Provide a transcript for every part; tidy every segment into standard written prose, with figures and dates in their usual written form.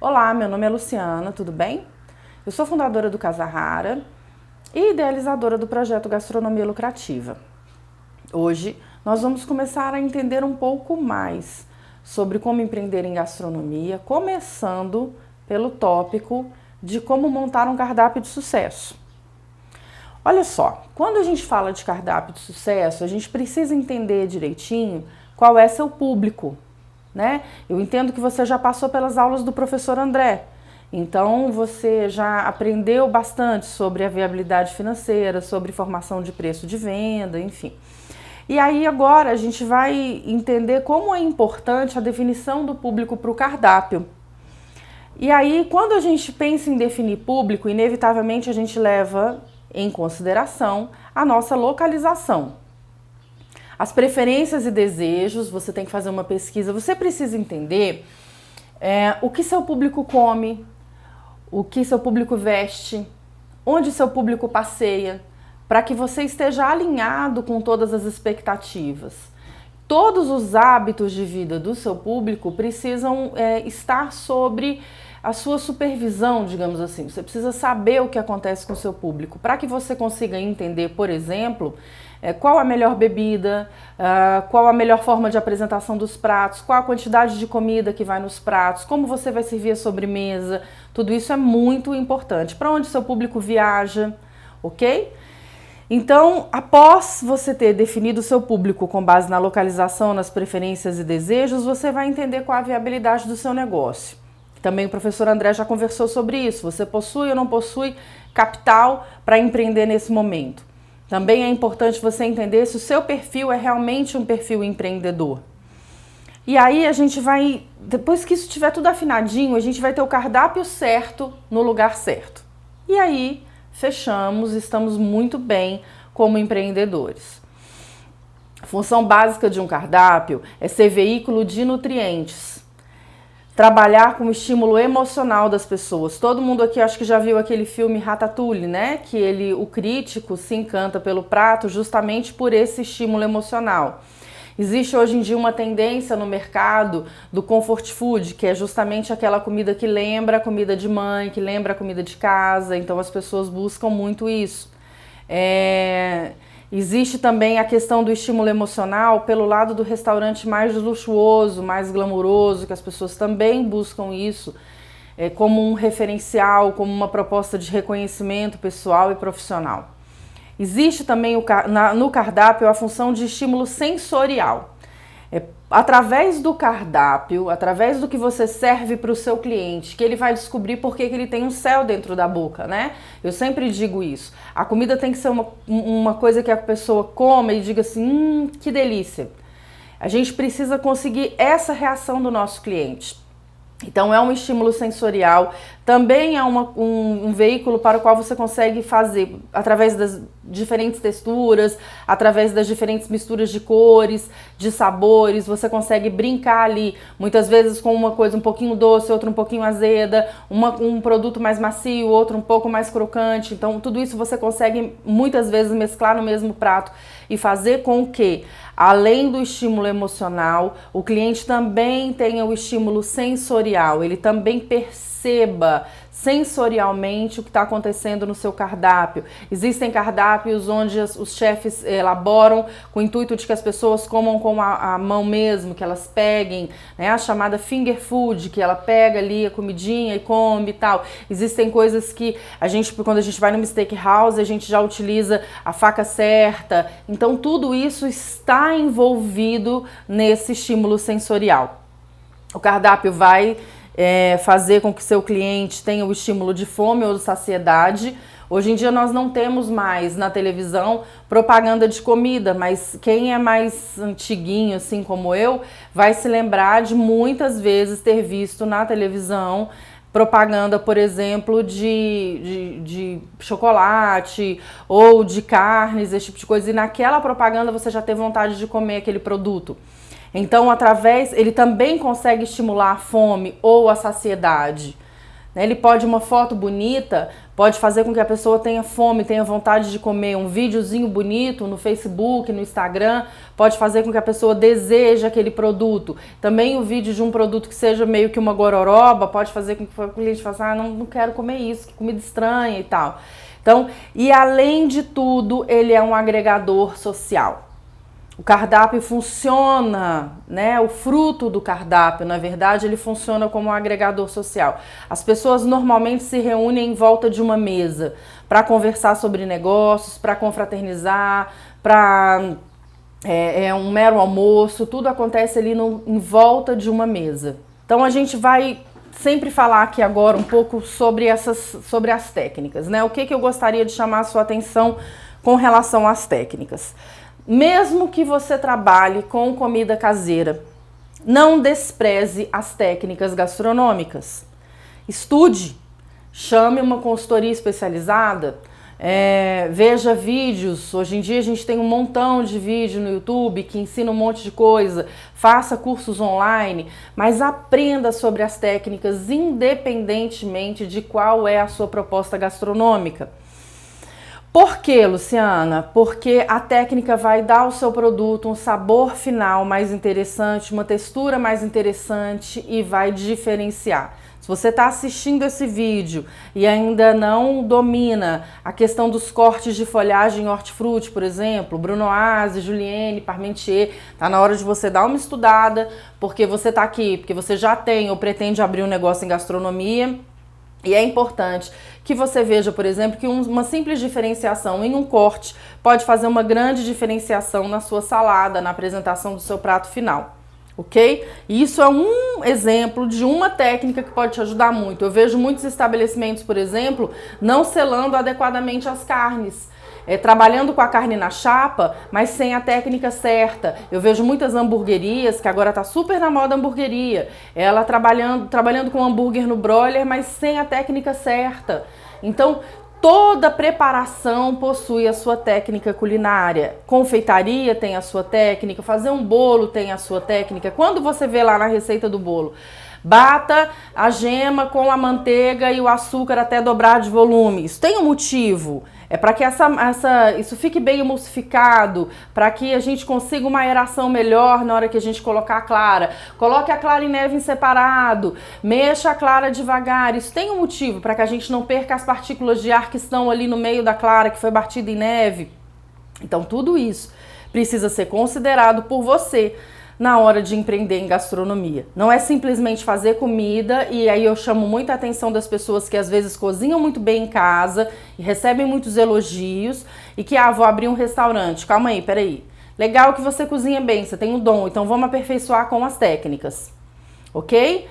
Olá, meu nome é Luciana, tudo bem? Eu sou fundadora do Casa Rara e idealizadora do projeto Gastronomia Lucrativa. Hoje nós vamos começar a entender um pouco mais sobre como empreender em gastronomia, começando pelo tópico de como montar um cardápio de sucesso. Olha só, quando a gente fala de cardápio de sucesso, a gente precisa entender direitinho qual é seu público, né? Eu entendo que você já passou pelas aulas do professor André, então você já aprendeu bastante sobre a viabilidade financeira, sobre formação de preço de venda, enfim. E aí agora a gente vai entender como é importante a definição do público para o cardápio. E aí quando a gente pensa em definir público, inevitavelmente a gente leva em consideração a nossa localização. As preferências e desejos, você tem que fazer uma pesquisa, você precisa entender o que seu público come, o que seu público veste, onde seu público passeia, para que você esteja alinhado com todas as expectativas. Todos os hábitos de vida do seu público precisam estar sobre a sua supervisão, digamos assim. Você precisa saber o que acontece com o seu público, para que você consiga entender, por exemplo, qual a melhor bebida, qual a melhor forma de apresentação dos pratos, qual a quantidade de comida que vai nos pratos, como você vai servir a sobremesa, tudo isso é muito importante. Para onde seu público viaja, ok? Então, após você ter definido o seu público com base na localização, nas preferências e desejos, você vai entender qual a viabilidade do seu negócio. Também o professor André já conversou sobre isso. Você possui ou não possui capital para empreender nesse momento? Também é importante você entender se o seu perfil é realmente um perfil empreendedor. E aí a gente vai, depois que isso estiver tudo afinadinho, a gente vai ter o cardápio certo no lugar certo. E aí fechamos, estamos muito bem como empreendedores. A função básica de um cardápio é ser veículo de nutrientes. Trabalhar com o estímulo emocional das pessoas. Todo mundo aqui acho que já viu aquele filme Ratatouille, né? Que o crítico se encanta pelo prato justamente por esse estímulo emocional. Existe hoje em dia uma tendência no mercado do comfort food, que é justamente aquela comida que lembra a comida de mãe, que lembra a comida de casa, então as pessoas buscam muito isso. Existe também a questão do estímulo emocional pelo lado do restaurante mais luxuoso, mais glamuroso, que as pessoas também buscam isso como um referencial, como uma proposta de reconhecimento pessoal e profissional. Existe também no cardápio a função de estímulo sensorial. Através do cardápio, através do que você serve para o seu cliente, que ele vai descobrir por que ele tem um céu dentro da boca, né? Eu sempre digo isso. A comida tem que ser uma coisa que a pessoa coma e diga assim, que delícia. A gente precisa conseguir essa reação do nosso cliente. Então é um estímulo sensorial, também é um veículo para o qual você consegue fazer através das diferentes texturas, através das diferentes misturas de cores, de sabores, você consegue brincar ali, muitas vezes com uma coisa um pouquinho doce, outra um pouquinho azeda, um produto mais macio, outro um pouco mais crocante, então tudo isso você consegue muitas vezes mesclar no mesmo prato e fazer com que, além do estímulo emocional, o cliente também tenha o estímulo sensorial, ele também perceba sensorialmente o que está acontecendo no seu cardápio. Existem cardápios onde os chefes elaboram com o intuito de que as pessoas comam com a mão mesmo, que elas peguem, né, a chamada finger food, que ela pega ali a comidinha e come e tal. Existem coisas que quando a gente vai no steakhouse, a gente já utiliza a faca certa. Então tudo isso está envolvido nesse estímulo sensorial. O cardápio vai fazer com que seu cliente tenha o estímulo de fome ou de saciedade. Hoje em dia nós não temos mais na televisão propaganda de comida, mas quem é mais antiguinho, assim como eu, vai se lembrar de muitas vezes ter visto na televisão propaganda, por exemplo, de chocolate ou de carnes, esse tipo de coisa, e naquela propaganda você já teve vontade de comer aquele produto. Então, ele também consegue estimular a fome ou a saciedade. né? Ele pode, uma foto bonita, pode fazer com que a pessoa tenha fome, tenha vontade de comer. Um videozinho bonito no Facebook, no Instagram, pode fazer com que a pessoa deseje aquele produto. Também o vídeo de um produto que seja meio que uma gororoba pode fazer com que o cliente faça, ah, não quero comer isso, que comida estranha e tal. Então, e além de tudo, ele é um agregador social. O cardápio funciona, né? O fruto do cardápio, na verdade, ele funciona como um agregador social. As pessoas normalmente se reúnem em volta de uma mesa para conversar sobre negócios, para confraternizar, para um mero almoço, tudo acontece ali em volta de uma mesa. Então a gente vai sempre falar aqui agora um pouco sobre as técnicas, né? O que eu gostaria de chamar a sua atenção com relação às técnicas. Mesmo que você trabalhe com comida caseira, não despreze as técnicas gastronômicas. Estude, chame uma consultoria especializada, veja vídeos. Hoje em dia a gente tem um montão de vídeo no YouTube que ensina um monte de coisa, faça cursos online, mas aprenda sobre as técnicas independentemente de qual é a sua proposta gastronômica. Por quê, Luciana? Porque a técnica vai dar ao seu produto um sabor final mais interessante, uma textura mais interessante e vai diferenciar. Se você está assistindo esse vídeo e ainda não domina a questão dos cortes de folhagem hortifruti, por exemplo, Brunoise, Julienne, Parmentier, tá na hora de você dar uma estudada, porque você está aqui, porque você já tem ou pretende abrir um negócio em gastronomia. E é importante que você veja, por exemplo, que uma simples diferenciação em um corte pode fazer uma grande diferenciação na sua salada, na apresentação do seu prato final, ok? E isso é um exemplo de uma técnica que pode te ajudar muito. Eu vejo muitos estabelecimentos, por exemplo, não selando adequadamente as carnes. Trabalhando com a carne na chapa, mas sem a técnica certa. Eu vejo muitas hamburguerias, que agora tá super na moda hamburgueria, ela trabalhando com hambúrguer no broiler, mas sem a técnica certa. Então, toda preparação possui a sua técnica culinária. Confeitaria tem a sua técnica, fazer um bolo tem a sua técnica. Quando você vê lá na receita do bolo, bata a gema com a manteiga e o açúcar até dobrar de volume. Isso tem um motivo. É para que isso fique bem emulsificado, para que a gente consiga uma aeração melhor na hora que a gente colocar a clara. Coloque a clara em neve em separado, mexa a clara devagar. Isso tem um motivo, para que a gente não perca as partículas de ar que estão ali no meio da clara, que foi batida em neve. Então tudo isso precisa ser considerado por você na hora de empreender em gastronomia. Não é simplesmente fazer comida, e aí eu chamo muita atenção das pessoas que às vezes cozinham muito bem em casa e recebem muitos elogios e que, vou abrir um restaurante. Calma aí, peraí. Legal que você cozinha bem, você tem um dom, então vamos aperfeiçoar com as técnicas, ok?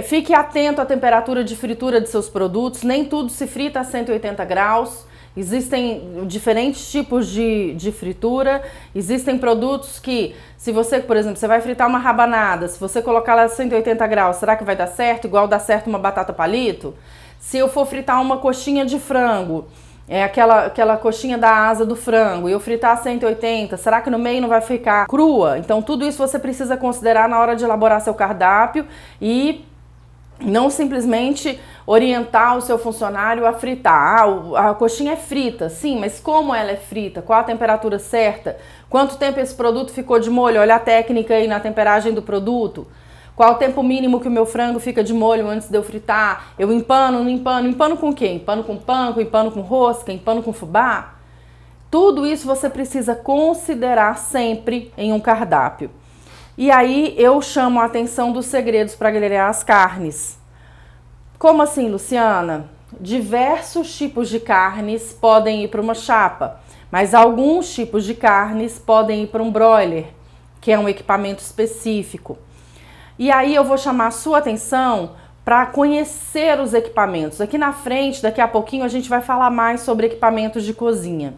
Fique atento à temperatura de fritura de seus produtos, nem tudo se frita a 180 graus. Existem diferentes tipos de fritura, existem produtos que, se você, por exemplo, você vai fritar uma rabanada, se você colocar ela a 180 graus, será que vai dar certo? Igual dá certo uma batata palito? Se eu for fritar uma coxinha de frango, aquela coxinha da asa do frango, e eu fritar a 180, será que no meio não vai ficar crua? Então tudo isso você precisa considerar na hora de elaborar seu cardápio e não simplesmente orientar o seu funcionário a fritar. A coxinha é frita, sim, mas como ela é frita? Qual a temperatura certa? Quanto tempo esse produto ficou de molho? Olha a técnica aí na temperagem do produto. Qual o tempo mínimo que o meu frango fica de molho antes de eu fritar? Eu empano, não empano? Empano com o quê? Empano com panko, empano com rosca, empano com fubá? Tudo isso você precisa considerar sempre em um cardápio. E aí eu chamo a atenção dos segredos para grelhar as carnes. Como assim, Luciana? Diversos tipos de carnes podem ir para uma chapa, mas alguns tipos de carnes podem ir para um broiler, que é um equipamento específico. E aí eu vou chamar a sua atenção para conhecer os equipamentos. Aqui na frente, daqui a pouquinho, a gente vai falar mais sobre equipamentos de cozinha.